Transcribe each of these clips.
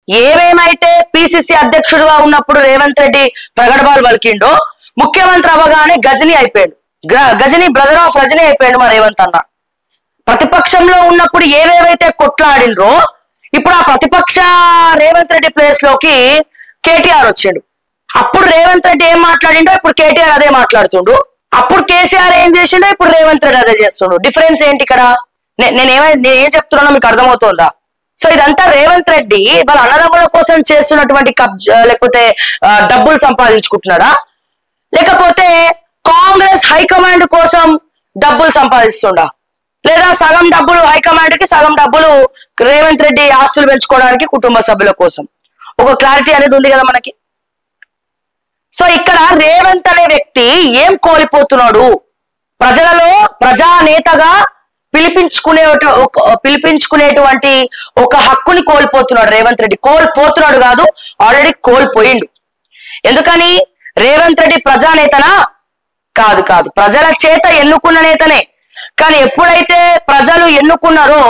ఏమేమైతే PCC అధ్యక్షుడుగా ఉన్నప్పుడు రేవంత్ రెడ్డి ప్రగడబాలు పలికిండో ముఖ్యమంత్రి అవగానే గజని అయిపోయాడు. గజని బ్రదర్ ఆఫ్ రజనీ అయిపోయాడు మా రేవంత్ అన్న. ప్రతిపక్షంలో ఉన్నప్పుడు ఏవేవైతే కొట్లాడినరో ఇప్పుడు ఆ ప్రతిపక్ష రేవంత్ రెడ్డి ప్లేస్ లోకి కేటీఆర్ వచ్చాడు. అప్పుడు రేవంత్ రెడ్డి ఏం మాట్లాడిండో ఇప్పుడు కేటీఆర్ అదే మాట్లాడుతుండు. అప్పుడు కేసీఆర్ ఏం చేసిండో ఇప్పుడు రేవంత్ రెడ్డి అదే చేస్తుండు. డిఫరెన్స్ ఏంటి ఇక్కడ? నేనేం చెప్తున్నానో మీకు అర్థమవుతుందా? సో ఇదంతా రేవంత్ రెడ్డి వాళ్ళ అన్నదమ్ముల కోసం చేస్తున్నటువంటి లేకపోతే డబ్బులు సంపాదించుకుంటున్నాడా, లేకపోతే కాంగ్రెస్ హైకమాండ్ కోసం డబ్బులు సంపాదిస్తుండా, లేదా సగం డబ్బులు హైకమాండ్ కి సగం డబ్బులు రేవంత్ రెడ్డి ఆస్తులు పెంచుకోవడానికి కుటుంబ సభ్యుల కోసం? ఒక క్లారిటీ అనేది ఉంది కదా మనకి. సో ఇక్కడ రేవంత్ అనే వ్యక్తి ఏం కోల్పోతున్నాడు? ప్రజలలో ప్రజానేతగా పిలిపించుకునేటువంటి ఒక హక్కుని కోల్పోతున్నాడు రేవంత్ రెడ్డి. కోల్పోతున్నాడు కాదు, ఆల్రెడీ కోల్పోయిండు. ఎందుకని? రేవంత్ రెడ్డి ప్రజానేతనా? కాదు కాదు, ప్రజల చేత ఎన్నుకున్న నేతనే. కానీ ఎప్పుడైతే ప్రజలు ఎన్నుకున్నారో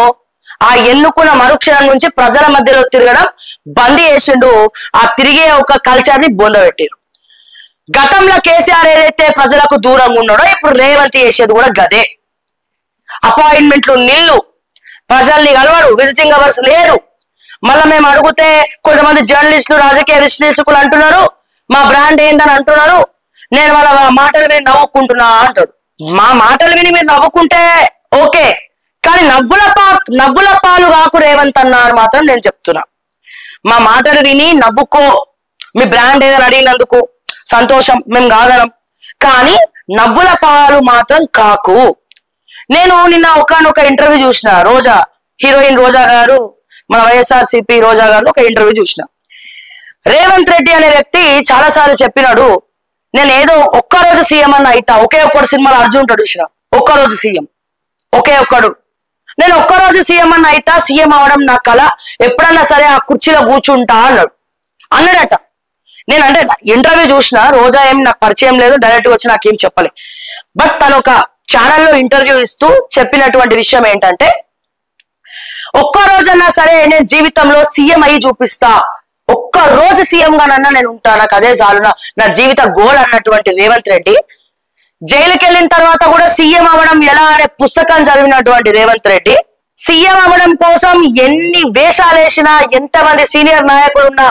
ఆ ఎన్నుకున్న మరుక్షణం నుంచి ప్రజల మధ్యలో తిరగడం బంద్ చేసిండు. ఆ తిరిగే ఒక కల్చర్ ని బొందబెట్టారు. గతంలో కేసీఆర్ ఏదైతే ప్రజలకు దూరంగా ఉన్నాడో ఇప్పుడు రేవంత్ చేసేది కూడా గదే. అపాయింట్మెంట్లు నిల్లు, ప్రజల్ని కలవరు, విజిటింగ్ అవర్స్ లేరు. మళ్ళీ మేము అడిగితే కొంతమంది జర్నలిస్టులు రాజకీయ విశ్లేషకులు అంటున్నారు మా బ్రాండ్ ఏందని అంటున్నారు. నేను వాళ్ళ మాటలు విని నవ్వుకుంటున్నా అంటారు. మా మాటలు విని మీరు నవ్వుకుంటే ఓకే, కానీ నవ్వుల పాలు కాకు రేవంత్ అన్నారు మాత్రం నేను చెప్తున్నా. మా మాటలు విని నవ్వుకో, మీ బ్రాండ్ ఏదని అడిగినందుకు సంతోషం, మేము కాదనం, కానీ నవ్వుల పాలు మాత్రం కాకు. నేను నిన్న ఒకనొక ఇంటర్వ్యూ చూసిన, రోజా హీరోయిన్ రోజా గారు, మన వైఎస్ఆర్సీపీ రోజా గారు ఒక ఇంటర్వ్యూ చూసిన. రేవంత్ రెడ్డి అనే వ్యక్తి చాలా సార్లు చెప్పినాడు నేను ఏదో ఒక్కరోజు సీఎం అన్న అయితా. ఒకే ఒక్కడు సినిమాలో అర్జున్ ఉంటాడు చూసిన, ఒక్కరోజు సీఎం, ఒకే ఒక్కడు, నేను ఒక్కరోజు సీఎం అన్న అయితా, సీఎం అవడం నా కళ, ఎప్పుడన్నా సరే ఆ కుర్చీలో కూర్చుంటా అన్నాడట. నేను అంటే ఇంటర్వ్యూ చూసిన, రోజా ఏం నాకు పరిచయం లేదు, డైరెక్ట్ వచ్చి నాకేం చెప్పలే. బట్ తను ఒక ఛానల్లో ఇంటర్వ్యూ ఇస్తూ చెప్పినటువంటి విషయం ఏంటంటే, ఒక్క రోజన్నా సరే నేను జీవితంలో సీఎం అయ్యి చూపిస్తా, ఒక్క రోజు సీఎం గానన్నా నేను ఉంటా, నాకు అదే చాలు, నా జీవిత గోల్ అన్నటువంటి రేవంత్ రెడ్డి జైలుకి వెళ్ళిన తర్వాత కూడా సీఎం అవ్వడం ఎలా అనే పుస్తకం చదివినటువంటి రేవంత్ రెడ్డి సీఎం అవ్వడం కోసం ఎన్ని వేషాలు వేసినా, ఎంతమంది సీనియర్ నాయకులు ఉన్నా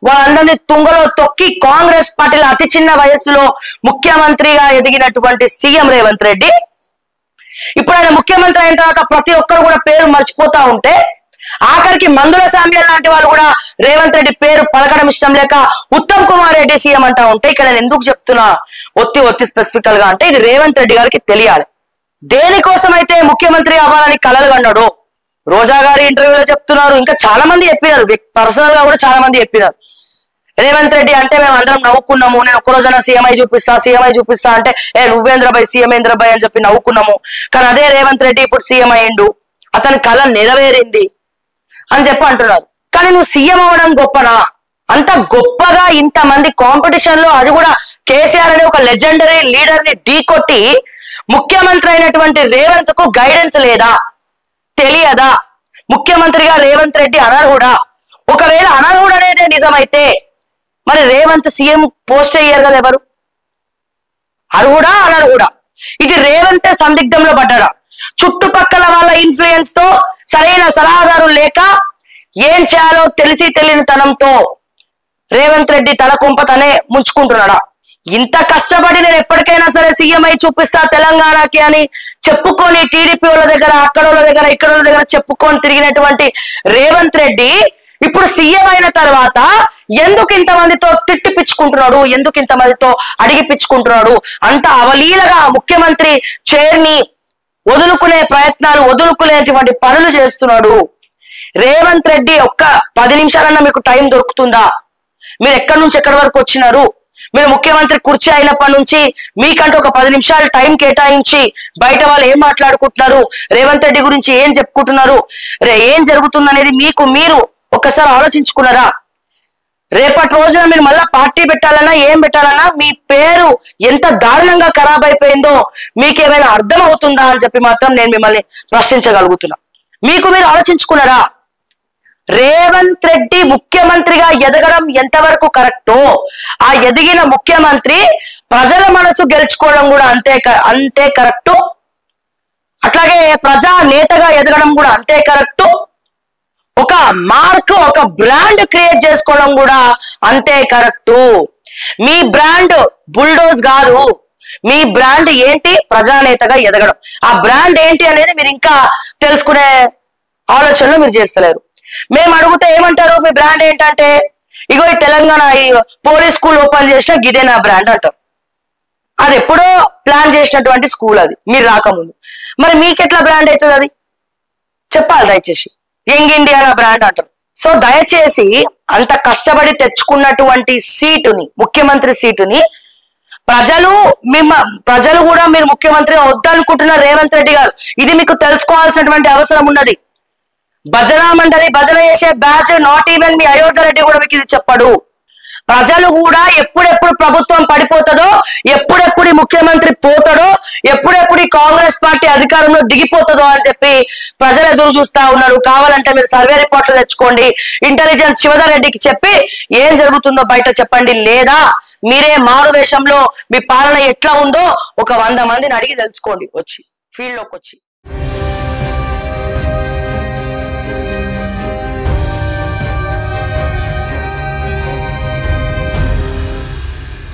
వాళ్ళందరినీ తుంగలో తొక్కి కాంగ్రెస్ పార్టీలో అతి చిన్న వయస్సులో ముఖ్యమంత్రిగా ఎదిగినటువంటి సీఎం రేవంత్ రెడ్డి ఇప్పుడు ఆయన ముఖ్యమంత్రి అయిన తర్వాత ప్రతి ఒక్కరు కూడా పేరు మర్చిపోతా ఉంటే, ఆఖరికి మందుల సామ్యాల్ లాంటి వాళ్ళు కూడా రేవంత్ రెడ్డి పేరు పలకడం ఇష్టం లేక ఉత్తమ్ కుమార్ రెడ్డి సీఎం అంటా ఉంటే, ఇక్కడ నేను ఎందుకు చెప్తున్నా ఒత్తి స్పెసిఫికల్ గా అంటే, ఇది రేవంత్ రెడ్డి గారికి తెలియాలి. దేనికోసం అయితే ముఖ్యమంత్రి అవ్వాలని కలలు కన్నాడు. రోజా గారి ఇంటర్వ్యూలో చెప్తున్నారు, ఇంకా చాలా మంది చెప్పినారు, పర్సనల్ గా కూడా చాలా మంది చెప్పినారు. రేవంత్ రెడ్డి అంటే మేము అందరం నవ్వుకున్నాము, నేను ఒక్కరోజైనా సీఎం అయి చూపిస్తా అంటే నువ్వేంద్రబాయ్ సీఎం అని చెప్పి నవ్వుకున్నాము. కానీ అదే రేవంత్ రెడ్డి ఇప్పుడు సీఎం అయ్యిండు, అతని కళ నెరవేరింది అని చెప్పి అంటున్నారు. కానీ నువ్వు సీఎం అవ్వడం గొప్పనా? అంత గొప్పగా ఇంతమంది కాంపిటీషన్ లో, అది కూడా కేసీఆర్ అనే ఒక లెజెండరీ లీడర్ ని ఢీకొట్టి ముఖ్యమంత్రి అయినటువంటి రేవంత్ కు గైడెన్స్ లేదా? తెలియదా? ముఖ్యమంత్రిగా రేవంత్ రెడ్డి అనర్హుడా? ఒకవేళ అనర్హుడు అనేదే నిజమైతే మరి రేవంత్ సీఎం పోస్ట్ అయ్యారు కదా, ఎవరు అర్హుడా అనర్హుడా? ఇది రేవంత్ సందిగ్ధంలో పడ్డాడా? చుట్టుపక్కల వాళ్ళ ఇన్ఫ్లుయెన్స్ తో, సరైన సలహాదారు లేక, ఏం చేయాలో తెలియని తనంతో రేవంత్ రెడ్డి తన కుంప తనే ముంచుకుంటున్నాడా? ఇంత కష్టపడి నేను ఎప్పటికైనా సరే సీఎం అయి చూపిస్తా తెలంగాణకి అని చెప్పుకొని టీడీపీ వాళ్ళ దగ్గర, అక్కడ వాళ్ళ దగ్గర, ఇక్కడ వాళ్ళ దగ్గర చెప్పుకొని తిరిగినటువంటి రేవంత్ రెడ్డి ఇప్పుడు సీఎం అయిన తర్వాత ఎందుకు ఇంతమందితో తిట్టిపించుకుంటున్నాడు? ఎందుకు ఇంతమందితో అడిగిపించుకుంటున్నాడు? అంత అవలీలగా ముఖ్యమంత్రి చైర్ ని వదులుకునేటువంటి పనులు చేస్తున్నాడు రేవంత్ రెడ్డి. ఒక్క 10 నిమిషాలన్నా మీకు టైం దొరుకుతుందా? మీరు ఎక్కడి నుంచి ఎక్కడి వరకు వచ్చినారు? మీరు ముఖ్యమంత్రి కుర్చీ అయినప్పటి నుంచి మీకంటూ ఒక 10 నిమిషాలు టైం కేటాయించి బయట వాళ్ళు ఏం మాట్లాడుకుంటున్నారు, రేవంత్ రెడ్డి గురించి ఏం చెప్పుకుంటున్నారు, ఏం జరుగుతుందనేది మీరు ఒక్కసారి ఆలోచించుకున్నారా? రేపటి రోజున మీరు మళ్ళా పార్టీ పెట్టాలన్నా ఏం పెట్టాలన్నా మీ పేరు ఎంత దారుణంగా ఖరాబ్ అయిపోయిందో మీకేమైనా అర్థం అవుతుందా అని చెప్పి మాత్రం నేను మిమ్మల్ని ప్రశ్నించగలుగుతున్నా. మీరు ఆలోచించుకున్నారా? రేవంత్ రెడ్డి ముఖ్యమంత్రిగా ఎదగడం ఎంతవరకు కరెక్టో, ఆ ఎదిగిన ముఖ్యమంత్రి ప్రజల మనసు గెలుచుకోవడం కూడా అంతే కరెక్టు. అట్లాగే ప్రజా నేతగా ఎదగడం కూడా అంతే కరెక్టు. ఒక మార్క్, ఒక బ్రాండ్ క్రియేట్ చేసుకోవడం కూడా అంతే కరెక్టు. మీ బ్రాండ్ బుల్డోజ్ కాదు, మీ బ్రాండ్ ఏంటి? ప్రజానేతగా ఎదగడం. ఆ బ్రాండ్ ఏంటి అనేది మీరు ఇంకా తెలుసుకునే ఆలోచనలో మీరు చేస్తలేరు. మేము అడిగితే ఏమంటారు? మీ బ్రాండ్ ఏంటంటే, ఇగో ఈ తెలంగాణ ఈ పోలీస్ స్కూల్ ఓపెన్ చేసిన గిదే నా బ్రాండ్ అంటారు. అది ఎప్పుడో ప్లాన్ చేసినటువంటి స్కూల్, అది మీరు రాకముందు. మరి మీకెట్లా బ్రాండ్ అవుతుంది? అది చెప్పాలి దయచేసి. యంగ్ ఇండియా నా బ్రాండ్ అంటారు. సో దయచేసి అంత కష్టపడి తెచ్చుకున్నటువంటి సీటుని, ముఖ్యమంత్రి సీటుని ప్రజలు కూడా మీరు ముఖ్యమంత్రిగా వద్దనుకుంటున్న రేవంత్ రెడ్డి గారు, ఇది మీకు తెలుసుకోవాల్సినటువంటి అవసరం ఉన్నది. భజన మండలి, భజన చేసే బ్యాచ్, నాట్ ఈవెన్ మీ అయోధ్య రెడ్డి కూడా మీకు ఇది చెప్పడు. ప్రజలు కూడా ఎప్పుడెప్పుడు ప్రభుత్వం పడిపోతుందో, ఎప్పుడెప్పుడు ముఖ్యమంత్రి పోతాడో, ఎప్పుడెప్పుడు కాంగ్రెస్ పార్టీ అధికారంలో దిగిపోతుందో అని చెప్పి ప్రజలు ఎదురు చూస్తా ఉన్నారు. కావాలంటే మీరు సర్వే రిపోర్ట్లు తెచ్చుకోండి, ఇంటెలిజెన్స్ శివధర్ రెడ్డికి చెప్పి ఏం జరుగుతుందో బయట చెప్పండి. లేదా మీరే మారు వేషంలో మీ పాలన ఎట్లా ఉందో ఒక 100 మందిని అడిగి తెలుసుకోండి, వచ్చి ఫీల్డ్ లోకి వచ్చి.